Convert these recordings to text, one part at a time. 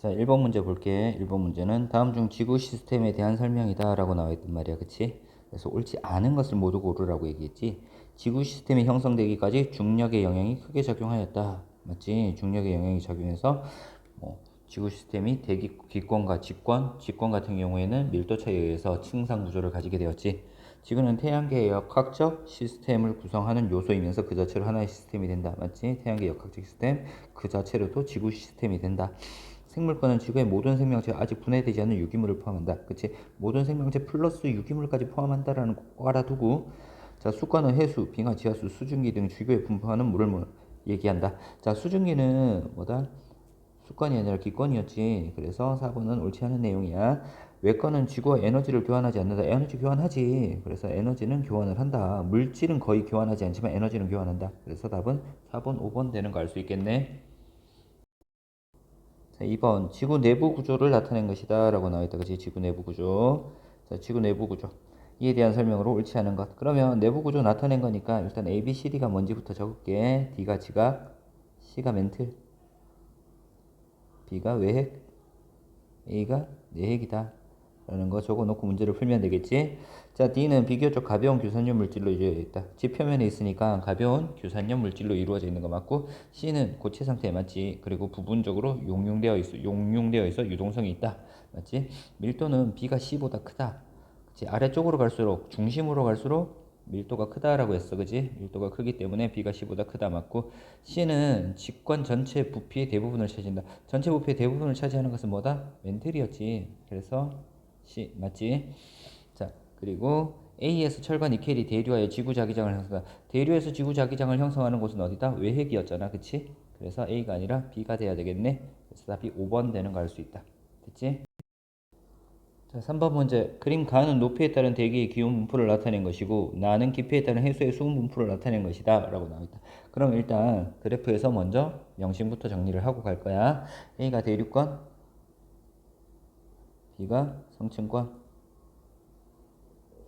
자, 1번 문제 볼게. 1번 문제는 다음 중 지구 시스템에 대한 설명이다 라고 나와 있단 말이야. 그치? 그래서 옳지 않은 것을 모두 고르라고 얘기했지. 지구 시스템이 형성되기까지 중력의 영향이 크게 작용하였다. 맞지? 중력의 영향이 작용해서 지구 시스템이 대기 기권과 직권, 직권 같은 경우에는 밀도 차이에 의해서 층상 구조를 가지게 되었지. 지구는 태양계의 역학적 시스템을 구성하는 요소이면서 그 자체로 하나의 시스템이 된다. 맞지? 태양계 역학적 시스템 그 자체로도 지구 시스템이 된다. 생물권은 지구의 모든 생명체가 아직 분해되지 않은 유기물을 포함한다. 그치? 모든 생명체 플러스 유기물까지 포함한다라는 거 꼭 알아두고, 자, 수권은 해수, 빙하, 지하수, 수증기 등 지구에 분포하는 물을 얘기한다. 자, 수증기는 뭐다? 수권이 아니라 기권이었지. 그래서 4번은 옳지 않은 내용이야. 외권은 지구와 에너지를 교환하지 않는다. 에너지 교환하지. 그래서 에너지는 교환을 한다. 물질은 거의 교환하지 않지만 에너지는 교환한다. 그래서 답은 4번, 5번 되는 거 알 수 있겠네. 자, 2번 지구 내부 구조를 나타낸 것이다 라고 나와있다. 그치? 지구 내부 구조. 자, 지구 내부 구조 이에 대한 설명으로 옳지 않은 것. 그러면 내부 구조 나타낸 거니까 일단 A, B, C, D가 뭔지부터 적을게. D가 지각, C가 멘틀, B가 외핵, A가 내핵이다 라는 거 적어놓고 문제를 풀면 되겠지. 자, D는 비교적 가벼운 규산염 물질로 이루어져 있다. 지표면에 있으니까 가벼운 규산염 물질로 이루어져 있는 거 맞고, C는 고체 상태에 맞지. 그리고 부분적으로 용융되어 있어 유동성이 있다. 맞지? 밀도는 B가 C보다 크다. 그치? 아래쪽으로 갈수록 중심으로 갈수록 밀도가 크다라고 했어. 그지? 밀도가 크기 때문에 B가 C보다 크다 맞고, C는 직관 전체 부피의 대부분을 차지한다. 전체 부피의 대부분을 차지하는 것은 뭐다? 멘틀이었지. 그래서 C 맞지? 자, 그리고 A에서 철과 니켈이 대류하여 지구자기장을 형성한다. 대류에서 지구자기장을 형성하는 곳은 어디다? 외핵이었잖아. 그치? 그래서 A가 아니라 B가 돼야 되겠네. 그래서 답이 5번 되는 거 알 수 있다. 됐지? 자, 3번 문제. 그림 가는 높이에 따른 대기의 기온 분포를 나타낸 것이고 나는 깊이에 따른 해수의 수온 분포를 나타낸 것이다 라고 나와있다. 그럼 일단 그래프에서 먼저 명칭부터 정리를 하고 갈 거야. A가 대륙권, B가 성층권,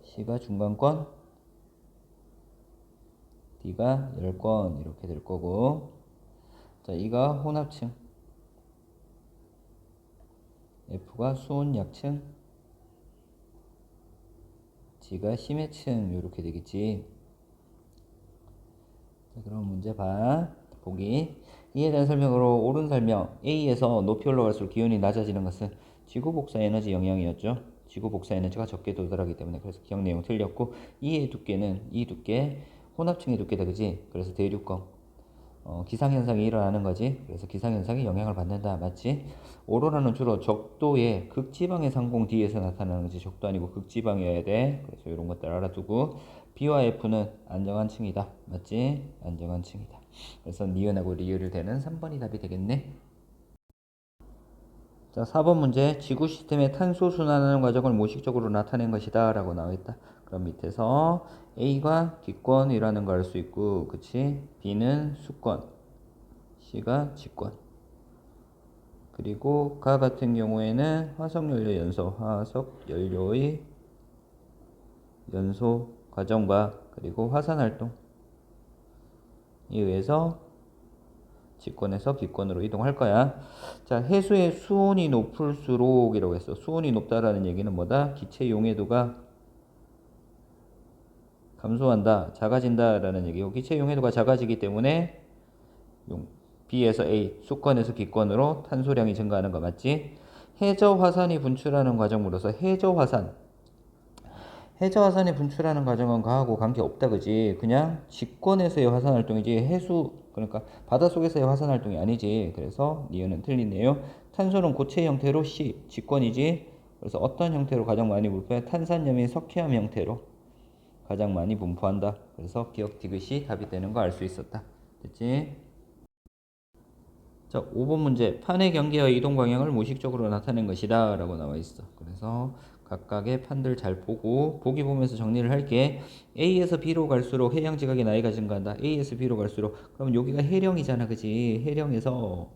C가 중간권, D가 열권 이렇게 될 거고, 자, E가 혼합층, F가 수온 약층, G가 심해층 이렇게 되겠지. 자, 그럼 문제 봐. 보기. 이에 대한 설명으로 옳은 설명. A에서 높이 올라갈수록 기온이 낮아지는 것은 지구 복사 에너지 영향이었죠. 지구 복사 에너지가 적게 도달하기 때문에. 그래서 기억 내용 틀렸고, E의 두께는 이 두께 혼합층의 두께다. 그지? 그래서 대륙권 기상현상이 일어나는 거지. 그래서 기상현상이 영향을 받는다. 맞지? 오로라는 주로 적도의 극지방의 상공 뒤에서 나타나는 거지. 적도 아니고 극지방이어야 돼. 그래서 이런 것들 알아두고, B와 F는 안정한 층이다. 맞지? 안정한 층이다. 그래서 니은하고 리을을 대는 3번이 답이 되겠네. 자, 4번 문제. 지구 시스템의 탄소 순환하는 과정을 모식적으로 나타낸 것이다 라고 나와 있다. 그럼 밑에서 A가 기권이라는 걸 알 수 있고, 그치? B는 수권, C가 직권. 그리고 가 같은 경우에는 화석연료 연소, 화석연료의 연소 과정과 그리고 화산활동에 의해서 직권에서 기권으로 이동할 거야. 자, 해수의 수온이 높을수록 이라고 했어. 수온이 높다라는 얘기는 뭐다? 기체 용해도가 감소한다, 작아진다라는 얘기고, 기체 용해도가 작아지기 때문에 B에서 A, 수권에서 기권으로 탄소량이 증가하는 거 맞지? 해저 화산이 분출하는 과정으로서 해저 화산이 분출하는 과정은 가하고 관계없다. 그지? 그냥 직권에서의 화산 활동이지 해수, 그러니까 바닷속에서의 화산 활동이 아니지. 그래서 니은은 틀리네요. 탄소는 고체 형태로 C, 직권이지. 그래서 어떤 형태로 가장 많이 분포해? 탄산염인 석회암 형태로 가장 많이 분포한다. 그래서 기억 디귿이 답이 되는 거 알 수 있었다. 됐지? 자, 5번 문제. 판의 경계와 이동 방향을 무의식적으로 나타낸 것이다 라고 나와 있어. 그래서 각각의 판들 잘 보고, 보기 보면서 정리를 할게. A에서 B로 갈수록 해양 지각의 나이가 증가한다. A에서 B로 갈수록, 그럼 여기가 해령이잖아. 그지? 해령에서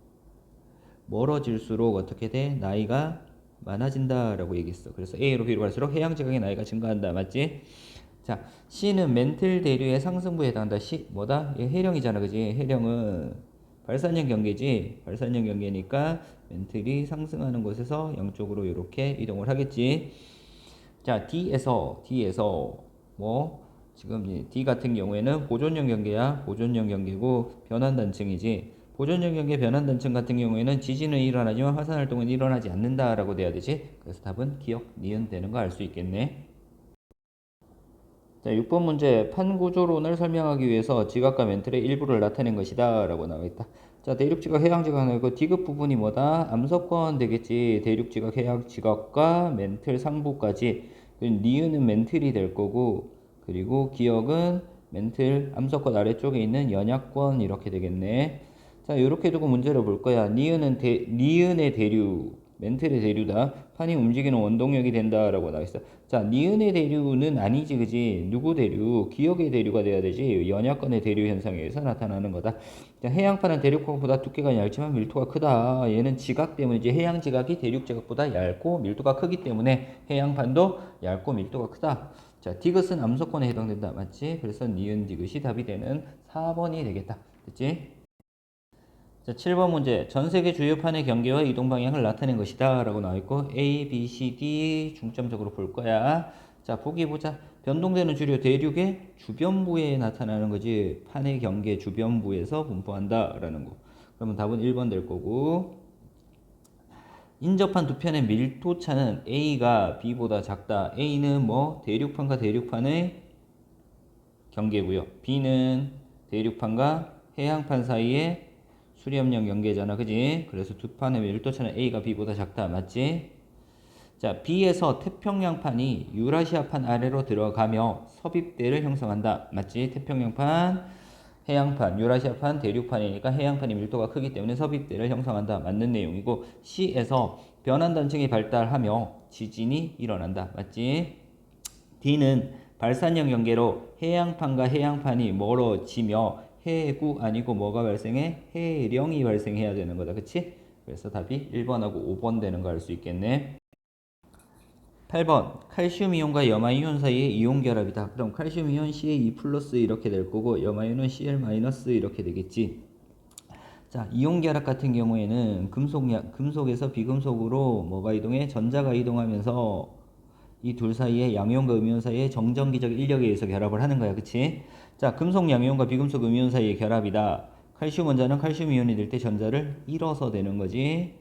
멀어질수록 어떻게 돼? 나이가 많아진다 라고 얘기했어. 그래서 A로 B로 갈수록 해양 지각의 나이가 증가한다. 맞지? 자, C는 멘틀 대류의 상승부에 해당한다. C 뭐다? 얘 해령이잖아. 그지? 해령은 발산형 경계지. 발산형 경계니까 멘틀이 상승하는 곳에서 양쪽으로 이렇게 이동을 하겠지. 자, D에서 뭐 지금 이제 D 같은 경우에는 보존형 경계야. 보존형 경계고 변환 단층이지. 보존형 경계 변환 단층 같은 경우에는 지진은 일어나지만 화산 활동은 일어나지 않는다라고 돼야 되지. 그래서 답은 기억, 니은 되는 거 알 수 있겠네. 자, 6번 문제 판구조론을 설명하기 위해서 지각과 멘틀의 일부를 나타낸 것이다 라고 나와 있다. 자, 대륙지각, 해양지각 나오고 디귿 부분이 뭐다? 암석권 되겠지. 대륙지각, 해양지각과 멘틀 상부까지. 니은은 멘틀이 될 거고, 그리고 기억은 멘틀 암석권 아래쪽에 있는 연약권 이렇게 되겠네. 자, 이렇게 두고 문제를 볼 거야. 니은의 대류, 멘틀의 대류다. 판이 움직이는 원동력이 된다라고 나와 있어. 자, 니은의 대류는 아니지, 그지? 누구 대류? 기억의 대류가 돼야 되지. 연약권의 대류 현상에 의해서 나타나는 거다. 자, 해양판은 대륙지각보다 두께가 얇지만 밀도가 크다. 얘는 지각 때문이지. 해양 지각이 대륙 지각보다 얇고 밀도가 크기 때문에 해양판도 얇고 밀도가 크다. 자, 디귿은 암석권에 해당된다. 맞지? 그래서 니은 디귿이 답이 되는 4번이 되겠다. 됐지? 자, 7번 문제. 전 세계 주요 판의 경계와 이동 방향을 나타낸 것이다 라고 나와 있고 A, B, C, D 중점적으로 볼 거야. 자, 보기 보자. 변동되는 주류 대륙의 주변부에 나타나는 거지. 판의 경계 주변부에서 분포한다 라는 거. 그러면 답은 1번 될 거고, 인접한 두 편의 밀도 차는 A가 B보다 작다. A는 뭐 대륙판과 대륙판의 경계고요. B는 대륙판과 해양판 사이의 수렴형 경계잖아, 그지? 그래서 두 판의 밀도차는 A가 B보다 작다, 맞지? 자, B에서 태평양판이 유라시아판 아래로 들어가며 섭입대를 형성한다, 맞지? 태평양판, 해양판, 유라시아판, 대륙판이니까 해양판이 밀도가 크기 때문에 섭입대를 형성한다, 맞는 내용이고, C에서 변환단층이 발달하며 지진이 일어난다, 맞지? D는 발산형 경계로 해양판과 해양판이 멀어지며 해구 아니고 뭐가 발생해? 해령이 발생해야 되는 거다. 그치? 그래서 답이 1번하고 5번 되는 거 알 수 있겠네. 8번 칼슘 이온과 염화 이온 사이의 이온 결합이다. 그럼 칼슘 이온 CA2 플러스 이렇게 될 거고 염화 이온은 Cl 마이너스 이렇게 되겠지. 자, 이온 결합 같은 경우에는 금속에서 비금속으로 뭐가 이동해? 전자가 이동하면서 이 둘 사이에 양이온과 음이온 사이에 정전기적 인력에 의해서 결합을 하는 거야. 그치? 자, 금속 양이온과 비금속 음이온 사이의 결합이다. 칼슘 원자는 칼슘 이온이 될 때 전자를 잃어서 되는 거지.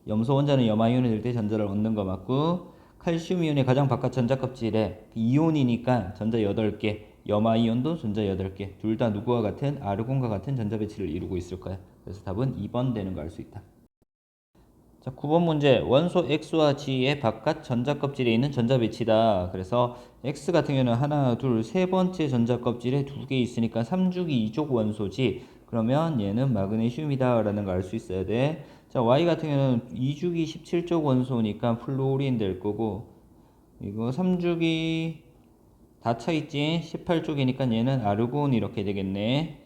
염소 원자는 염화 이온이 될 때 전자를 얻는 거 맞고, 칼슘 이온의 가장 바깥 전자 껍질에 이온이니까 전자 8개, 염화 이온도 전자 8개. 둘 다 누구와 같은 아르곤과 같은 전자 배치를 이루고 있을 거야. 그래서 답은 2번 되는 거 알 수 있다. 자, 9번 문제. 원소 X와 G의 바깥 전자 껍질에 있는 전자 배치다. 그래서 X 같은 경우는 하나, 둘, 세 번째 전자 껍질에 2개 있으니까 3주기 2족 원소지. 그러면 얘는 마그네슘이다 라는 걸 알 수 있어야 돼. 자, Y 같은 경우는 2주기 17족 원소니까 플로린 될 거고, 이거 3주기 다 차있지. 18쪽이니까 얘는 아르곤 이렇게 되겠네.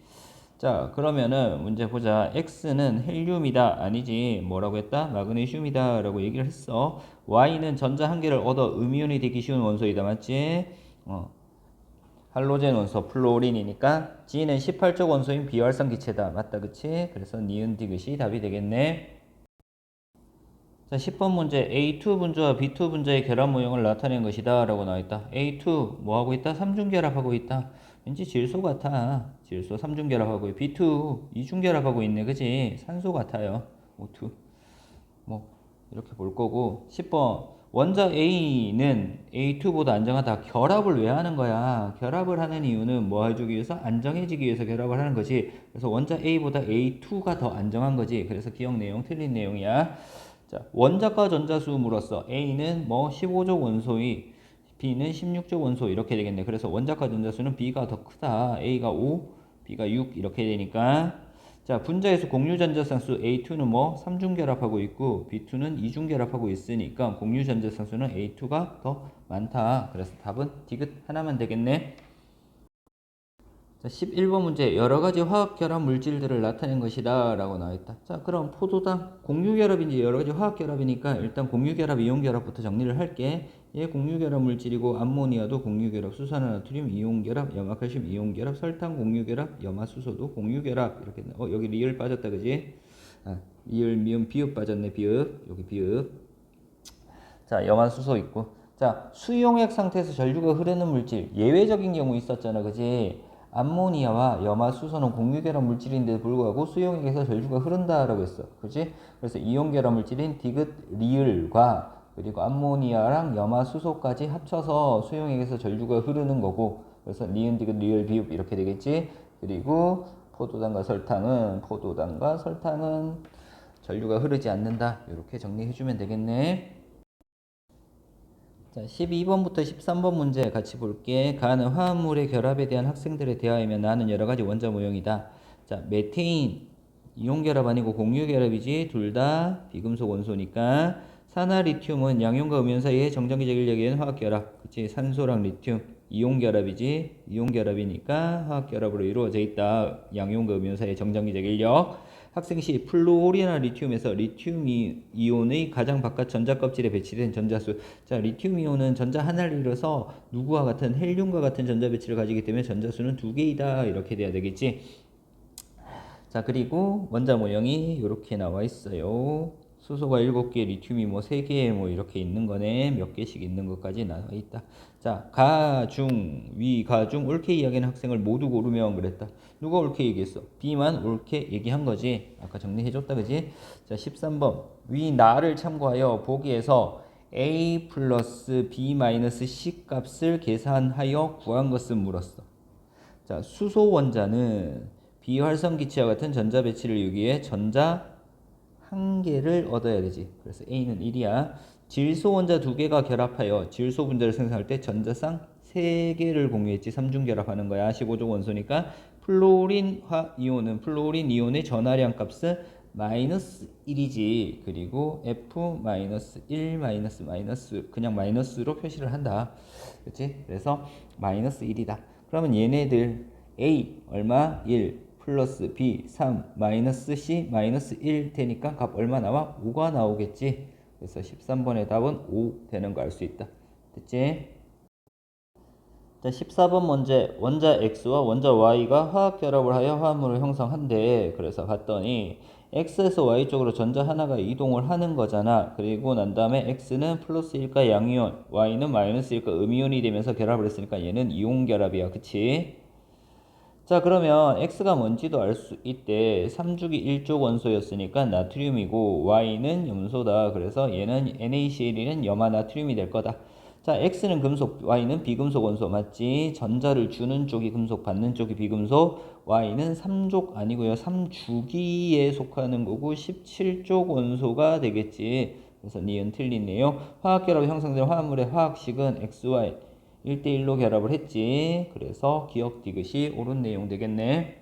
자, 그러면은 문제 보자. X는 헬륨이다. 아니지. 뭐라고 했다? 마그네슘이다. 라고 얘기를 했어. Y는 전자 한 개를 얻어 음이온이 되기 쉬운 원소이다. 맞지? 할로젠 원소 플로린이니까 G는 18쪽 원소인 비활성 기체다. 맞다. 그치? 그래서 니은 디귿이 답이 되겠네. 자, 10번 문제. A2 분자와 B2 분자의 결합 모형을 나타낸 것이다 라고 나와있다. A2 뭐 하고 있다? 삼중결합하고 있다. 왠지 질소 같아. 질소 삼중결합하고 B2 이중결합하고 있네. 그지? 산소 같아요. O2 뭐 이렇게 볼 거고. 10번 원자 A는 A2보다 안정하다. 결합을 왜 하는 거야? 결합을 하는 이유는 뭐 해주기 위해서? 안정해지기 위해서 결합을 하는 거지. 그래서 원자 A보다 A2가 더 안정한 거지. 그래서 기억 내용 틀린 내용이야. 자, 원자과 전자수음으로써 A는 뭐 15족 원소이, B는 16족 원소 이렇게 되겠네. 그래서 원자과 전자수는 B가 더 크다. A가 5, B가 6 이렇게 되니까. 자, 분자에서 공유 전자쌍수 A2는 뭐 3중 결합하고 있고 B2는 2중 결합하고 있으니까 공유 전자쌍수는 A2가 더 많다. 그래서 답은 디귿 하나만 되겠네. 자, 11번 문제. 여러 가지 화학 결합 물질들을 나타낸 것이다 라고 나와 있다. 자, 그럼 포도당 공유 결합인지 여러 가지 화학 결합이니까 일단 공유 결합, 이온 결합부터 정리를 할게. 얘 공유 결합 물질이고 암모니아도 공유 결합, 수산화나트륨 이온 결합, 염화칼슘 이온 결합, 설탕 공유 결합, 염화수소도 공유 결합 이렇게. 여기 리을 빠졌다, 그지? 이을 미음 비읍 빠졌네. 비읍 여기 비읍. 자 염화수소 있고 자 수용액 상태에서 전류가 흐르는 물질 예외적인 경우 있었잖아 그지. 암모니아와 염화수소는 공유결합 물질인데도 불구하고 수용액에서 전류가 흐른다라고 했어 그지. 그래서 이온결합 물질인 디귿 리을과 그리고 암모니아랑 염화수소까지 합쳐서 수용액에서 전류가 흐르는 거고 그래서 니은 디귿 리을 비읍 이렇게 되겠지. 그리고 포도당과 설탕은 전류가 흐르지 않는다. 이렇게 정리해주면 되겠네. 자, 12번부터 13번 문제 같이 볼게. 가는 화합물의 결합에 대한 학생들의 대화이며 나는 여러 가지 원자 모형이다. 자, 메테인 이온 결합 아니고 공유 결합이지. 둘 다 비금속 원소니까. 산화 리튬은 양이온과 음이온 사이의 정전기적 인력에 의한 화학 결합. 그치? 산소랑 리튬 이온 결합이지. 이온 결합이니까 화학 결합으로 이루어져 있다. 양이온과 음이온 사이의 정전기적 인력. 학생 시 플루오린이나 리튬에서 리튬 이온의 가장 바깥 전자 껍질에 배치된 전자수. 자, 리튬 이온은 전자 하나를 이뤄서 누구와 같은 헬륨과 같은 전자 배치를 가지기 때문에 전자수는 2개이다. 이렇게 돼야 되겠지. 자, 그리고 원자 모형이 이렇게 나와 있어요. 수소가 7개, 리튬이 뭐 3개 뭐 이렇게 있는 거네. 몇 개씩 있는 것까지 나와 있다. 자, 가중, 위, 가중 옳게 이야기하는 학생을 모두 고르면 그랬다. 누가 옳게 얘기했어? B만 옳게 얘기한 거지. 아까 정리해줬다 그지? 자, 13번 위 나를 참고하여 보기에서 A 플러스 B 마이너스 C 값을 계산하여 구한 것을 물었어. 자, 수소 원자는 비활성 기체와 같은 전자 배치를 유기해 전자 1개를 얻어야 되지. 그래서 A는 1이야. 질소 원자 2개가 결합하여 질소 분자를 생성할 때 전자쌍 3개를 공유했지. 3중 결합하는 거야. 15종 원소니까 플로린 이온은 플로린 이온의 전하량 값은 마이너스 1이지. 그리고 F 마이너스 1 마이너스 그냥 마이너스로 표시를 한다. 그렇지? 그래서 마이너스 1이다. 그러면 얘네들 A 얼마? 1 플러스 B 3 마이너스 C 마이너스 1 되니까 값 얼마 나와? 5가 나오겠지. 그래서 13번의 답은 5 되는 거 알 수 있다. 됐지? 자, 14번 문제. 원자 X와 원자 Y가 화학 결합을 하여 화합물을 형성한대. 그래서 봤더니 X에서 Y 쪽으로 전자 하나가 이동을 하는 거잖아. 그리고 난 다음에 X는 플러스 1가 양이온, Y는 마이너스 1가 음이온이 되면서 결합을 했으니까 얘는 이온 결합이야. 그치? 자, 그러면 X가 뭔지도 알 수 있대. 3주기 1족 원소였으니까 나트륨이고 Y는 염소다. 그래서 얘는 NaCl은 염화 나트륨이 될 거다. 자, X는 금속, Y는 비금속 원소 맞지? 전자를 주는 쪽이 금속, 받는 쪽이 비금속. Y는 3족 아니고요. 3주기에 속하는 거고 17족 원소가 되겠지. 그래서 니은 틀리네요. 화학결합 형성된 화합물의 화학식은 XY 1대1로 결합을 했지. 그래서 기억 디귿이 옳은 내용 되겠네.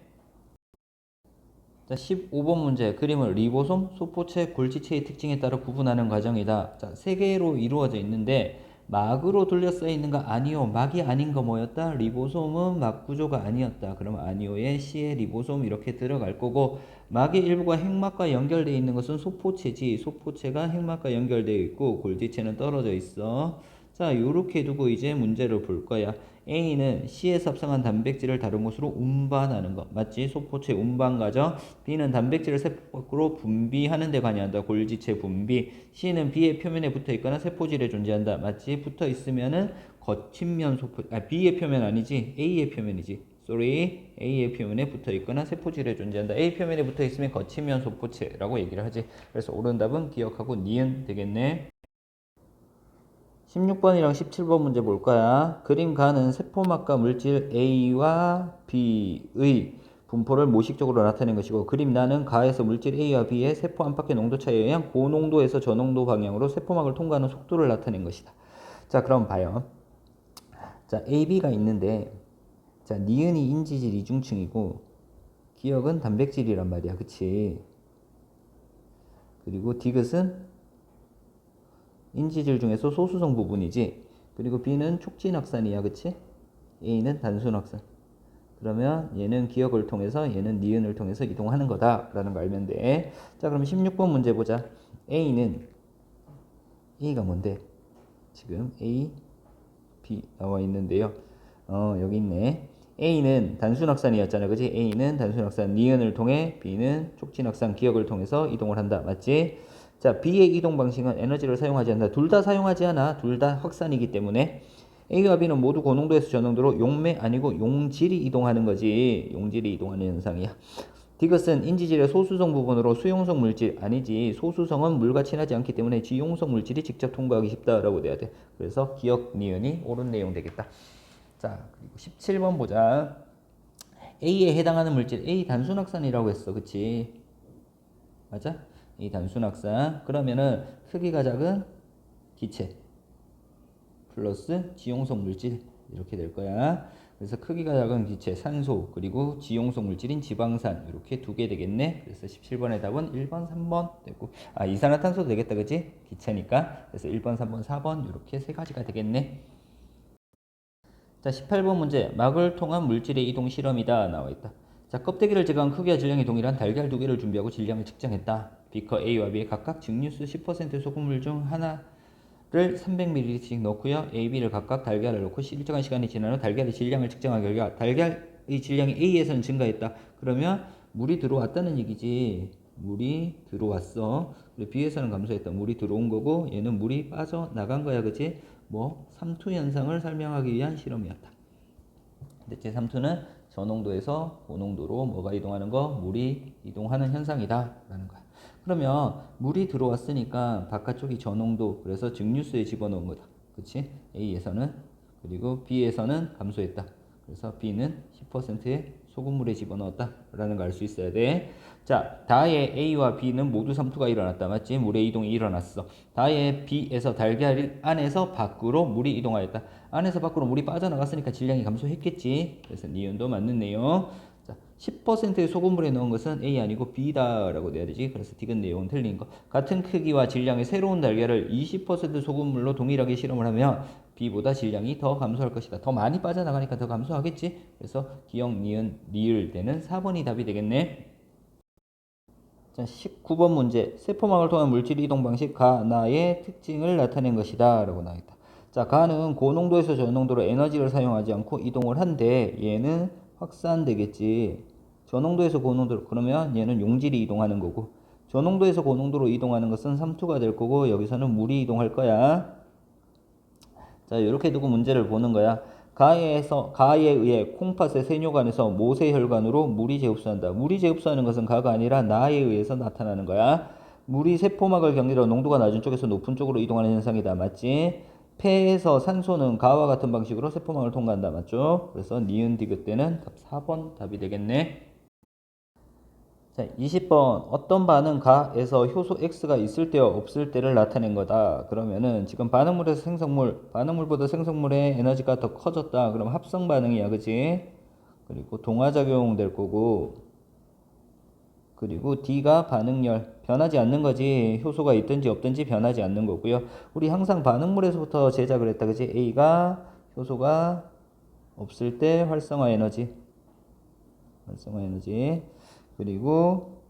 자, 15번 문제. 그림을 리보솜, 소포체, 골지체의 특징에 따라 구분하는 과정이다. 자, 세 개로 이루어져 있는데 막으로 둘러싸여 있는가? 아니요. 막이 아닌 거 뭐였다? 리보솜은 막 구조가 아니었다. 그럼 아니오에 C에 리보솜 이렇게 들어갈 거고 막의 일부가 핵막과 연결되어 있는 것은 소포체지. 소포체가 핵막과 연결되어 있고 골지체는 떨어져 있어. 자, 요렇게 두고 이제 문제를 볼 거야. A는 C에서 합성한 단백질을 다른 곳으로 운반하는 거. 맞지? 소포체 운반 과정. B는 단백질을 세포 밖으로 분비하는 데 관여한다. 골지체 분비. C는 B의 표면에 붙어 있거나 세포질에 존재한다. 맞지? 붙어 있으면은 거친면 소포, B의 표면 아니지. A의 표면이지. sorry. A의 표면에 붙어 있거나 세포질에 존재한다. A 표면에 붙어 있으면 거친면 소포체라고 얘기를 하지. 그래서 옳은 답은 기억하고 니은 되겠네. 16번이랑 17번 문제 볼 거야. 그림 가는 세포막과 물질 A와 B의 분포를 모식적으로 나타낸 것이고 그림 나는 가에서 물질 A와 B의 세포 안팎의 농도 차이에 의한 고농도에서 저농도 방향으로 세포막을 통과하는 속도를 나타낸 것이다. 자, 그럼 봐요. 자, AB가 있는데 자, 니은이 인지질 이중층이고 기억은 단백질이란 말이야. 그치? 그리고 디귿은 인지질 중에서 소수성 부분이지. 그리고 B는 촉진확산이야. 그치? A는 단순확산. 그러면 얘는 기억을 통해서 얘는 니은을 통해서 이동하는 거다 라는 거 알면 돼. 자, 그럼 16번 문제 보자. A가 뭔데? 지금 A, B 나와 있는데요. 여기 있네. A는 단순확산이었잖아. 그지? A는 단순확산 니은을 통해 B는 촉진확산 기역을 통해서 이동을 한다. 맞지? 자, B의 이동 방식은 에너지를 사용하지 않는다. 둘 다 사용하지 않아. 둘 다 확산이기 때문에 A와 B는 모두 고농도에서 저농도로 용매 아니고 용질이 이동하는 거지. 용질이 이동하는 현상이야. 디귿은 인지질의 소수성 부분으로 수용성 물질 아니지. 소수성은 물과 친하지 않기 때문에 지용성 물질이 직접 통과하기 쉽다라고 돼야 돼. 그래서 기역 니은이 옳은 내용 되겠다. 자, 그리고 17번 보자. A에 해당하는 물질 A 단순확산이라고 했어. 그치? 맞아? A 단순확산. 그러면은 크기가 작은 기체 플러스 지용성 물질 이렇게 될 거야. 그래서 크기가 작은 기체 산소 그리고 지용성 물질인 지방산 이렇게 두 개 되겠네. 그래서 17번의 답은 1번, 3번 되고 이산화탄소도 되겠다. 그치? 기체니까. 그래서 1번, 3번, 4번 이렇게 세 가지가 되겠네. 자, 18번 문제. 막을 통한 물질의 이동 실험이다 나와 있다. 자, 껍데기를 제거한 크기와 질량이 동일한 달걀 두 개를 준비하고 질량을 측정했다. 비커 A와 B에 각각 증류수 10% 소금물 중 하나를 300ml씩 넣고요. A, B를 각각 달걀을 넣고 일정한 시간이 지난 후 달걀의 질량을 측정한 결과 달걀의 질량이 A에서는 증가했다. 그러면 물이 들어왔다는 얘기지. 물이 들어왔어. 그리고 B에서는 감소했다. 물이 들어온 거고 얘는 물이 빠져나간 거야. 그치? 삼투 현상을 설명하기 위한 실험이었다. 제 삼투는 저농도에서 고농도로 뭐가 이동하는 거? 물이 이동하는 현상이다 라는 거야. 그러면 물이 들어왔으니까 바깥쪽이 저농도, 그래서 증류수에 집어넣은 거다. 그치? A에서는. 그리고 B에서는 감소했다. 그래서 B는 10%의 소금물에 집어넣었다 라는 걸 알 수 있어야 돼. 자, 다의 A와 B는 모두 삼투가 일어났다. 맞지? 물의 이동이 일어났어. 다의 B에서 달걀 안에서 밖으로 물이 이동하였다. 안에서 밖으로 물이 빠져나갔으니까 질량이 감소했겠지. 그래서 니은도 맞는 내용. 자, 10%의 소금물에 넣은 것은 A 아니고 B다 라고 돼야 되지. 그래서 디귿 내용은 틀린 거. 같은 크기와 질량의 새로운 달걀을 20% 소금물로 동일하게 실험을 하면 B보다 질량이 더 감소할 것이다. 더 많이 빠져나가니까 더 감소하겠지. 그래서 기역, 니은, 리을 되는 4번이 답이 되겠네. 자, 19번 문제. 세포막을 통한 물질 이동 방식 가나의 특징을 나타낸 것이다 라고 나와있다. 자, 가는 고농도에서 저농도로 에너지를 사용하지 않고 이동을 한데 얘는 확산되겠지. 저농도에서 고농도로, 그러면 얘는 용질이 이동하는 거고, 저농도에서 고농도로 이동하는 것은 삼투가 될 거고 여기서는 물이 이동할 거야. 자, 이렇게 두고 문제를 보는 거야. 가에 의해 콩팥의 세뇨관에서 모세혈관으로 물이 재흡수한다. 물이 재흡수하는 것은 가가 아니라 나에 의해서 나타나는 거야. 물이 세포막을 경계로 농도가 낮은 쪽에서 높은 쪽으로 이동하는 현상이다. 맞지? 폐에서 산소는 가와 같은 방식으로 세포막을 통과한다. 맞죠? 그래서 니은 디귿 때는 답 4번 답이 되겠네. 자, 20번. 어떤 반응 가에서 효소 X가 있을 때와 없을 때를 나타낸 거다. 그러면은 지금 반응물에서 생성물, 반응물보다 생성물의 에너지가 더 커졌다. 그럼 합성 반응이야. 그지? 그리고 동화작용 될 거고, 그리고 D가 반응열. 변하지 않는 거지. 효소가 있든지 없든지 변하지 않는 거고요. 우리 항상 반응물에서부터 제작을 했다. 그지? A가 효소가 없을 때 활성화 에너지. 활성화 에너지. 그리고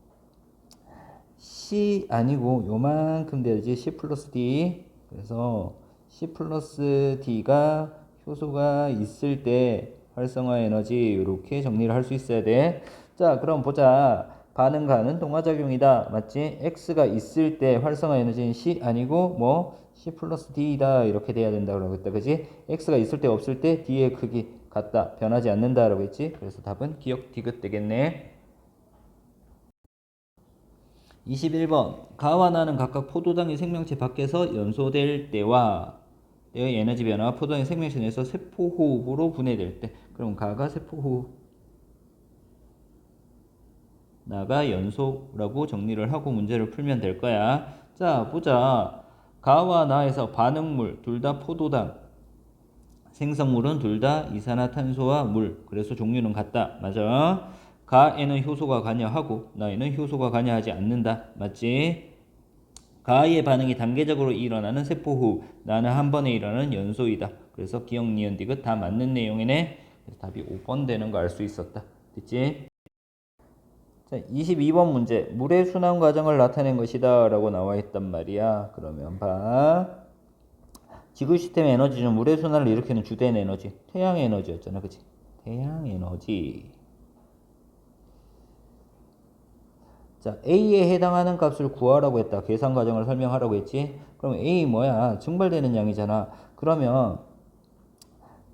C 아니고 요만큼 돼야지. C 플러스 D. 그래서 C 플러스 D가 효소가 있을 때 활성화 에너지 이렇게 정리를 할 수 있어야 돼. 자, 그럼 보자. 반응가는 동화작용이다. 맞지? X가 있을 때 활성화 에너지는 C 아니고 C 플러스 D다. 이렇게 돼야 된다고 했다. 그지? X가 있을 때 없을 때 D의 크기 같다. 변하지 않는다라고 했지? 그래서 답은 기역 디귿 되겠네. 21번. 가와 나는 각각 포도당이 생명체 밖에서 연소될 때와 때의 에너지 변화와 포도당이 생명체 내에서 세포호흡으로 분해될 때. 그럼 가가 세포호흡, 나가 연소라고 정리를 하고 문제를 풀면 될 거야. 자, 보자. 가와 나에서 반응물 둘 다 포도당, 생성물은 둘 다 이산화탄소와 물. 그래서 종류는 같다. 맞아. 가에는 효소가 관여하고 나에는 효소가 관여하지 않는다. 맞지? 가의 반응이 단계적으로 일어나는 세포호흡, 나는 한 번에 일어나는 연소이다. 그래서 기억, 니은, 디귿 다 맞는 내용이네. 그래서 답이 5번 되는 거 알 수 있었다. 됐지? 자, 22번 문제. 물의 순환 과정을 나타낸 것이다 라고 나와 있단 말이야. 그러면 봐. 지구 시스템의 에너지 중 물의 순환을 일으키는 주된 에너지 태양의 에너지였잖아. 그치? 태양 에너지. 자, A에 해당하는 값을 구하라고 했다. 계산 과정을 설명하라고 했지. 그럼 A 뭐야? 증발되는 양이잖아. 그러면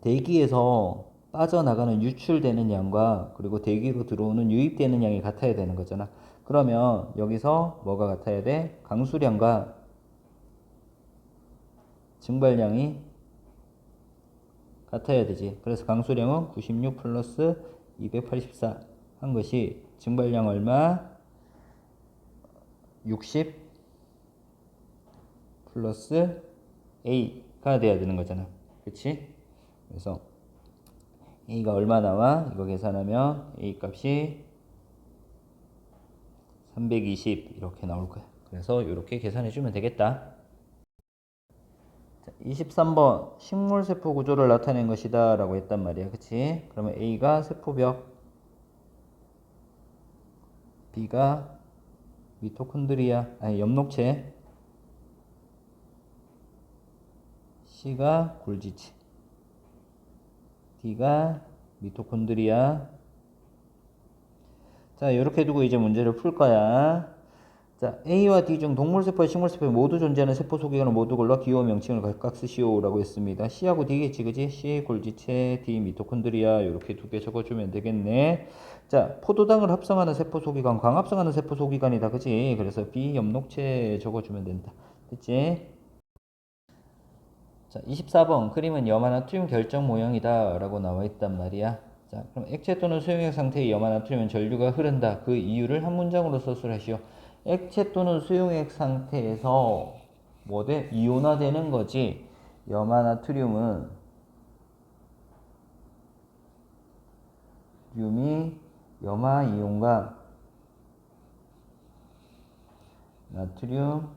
대기에서 빠져나가는 유출되는 양과 그리고 대기로 들어오는 유입되는 양이 같아야 되는 거잖아. 그러면 여기서 뭐가 같아야 돼? 강수량과 증발량이 같아야 되지. 그래서 강수량은 96 플러스 284 한 것이 증발량 얼마? 60 플러스 A가 돼야 되는 거잖아. 그치? 그래서 A가 얼마 나와? 이거 계산하면 A 값이 320 이렇게 나올 거야. 그래서 이렇게 계산해 주면 되겠다. 자, 23번 식물세포 구조를 나타낸 것이다 라고 했단 말이야. 그치? 그러면 A가 세포벽, B가 미토콘드리아, 아니 엽록체, C가 굴지체, D가 미토콘드리아. 자, 이렇게 두고 이제 문제를 풀 거야. 자, A와 D 중 동물세포와 식물세포에 모두 존재하는 세포 소기관을 모두 골라 기호 명칭을 각각 쓰시오라고 했습니다. C하고 D겠지, 그지? C 골지체, D 미토콘드리아 이렇게 두 개 적어주면 되겠네. 자, 포도당을 합성하는 세포 소기관, 광합성하는 세포 소기관이다, 그지? 그래서 B 엽록체 적어주면 된다. 됐지? 자, 24번 그림은 염화나트륨 결정 모형이다 라고 나와 있단 말이야. 자, 그럼 액체 또는 수용액 상태의 염화나트륨은 전류가 흐른다. 그 이유를 한 문장으로 서술하시오. 액체 또는 수용액 상태에서 뭐돼? 이온화되는 거지. 염화나트륨은 륨이 염화이온과 나트륨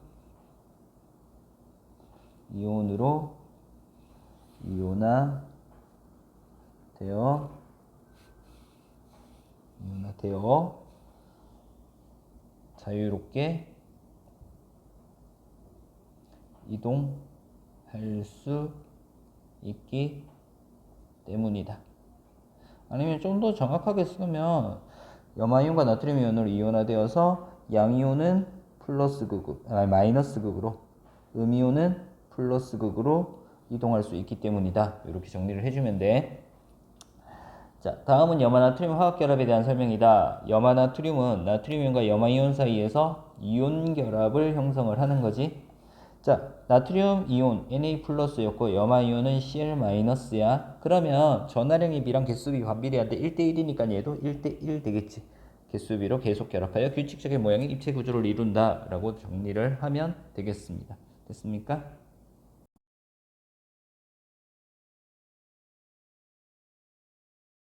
이온으로 이온화되어 자유롭게 이동할 수 있기 때문이다. 아니면 좀 더 정확하게 쓰면 염화이온과 나트륨 이온으로 이온화되어서 양이온은 플러스 극, 마이너스 극으로, 음이온은 플러스 극으로 이동할 수 있기 때문이다. 이렇게 정리를 해주면 돼. 자, 다음은 염화나트륨 화학결합에 대한 설명이다. 염화나트륨은 나트륨이온과 염화이온 사이에서 이온 결합을 형성을 하는 거지. 자, 나트륨 이온 Na 플러스였고 염화이온은 Cl 마이너스야. 그러면 전하량의 비랑 개수비 반비례한데 1대1이니까 얘도 1대1 되겠지. 개수비로 계속 결합하여 규칙적인 모양의 입체 구조를 이룬다 라고 정리를 하면 되겠습니다. 됐습니까?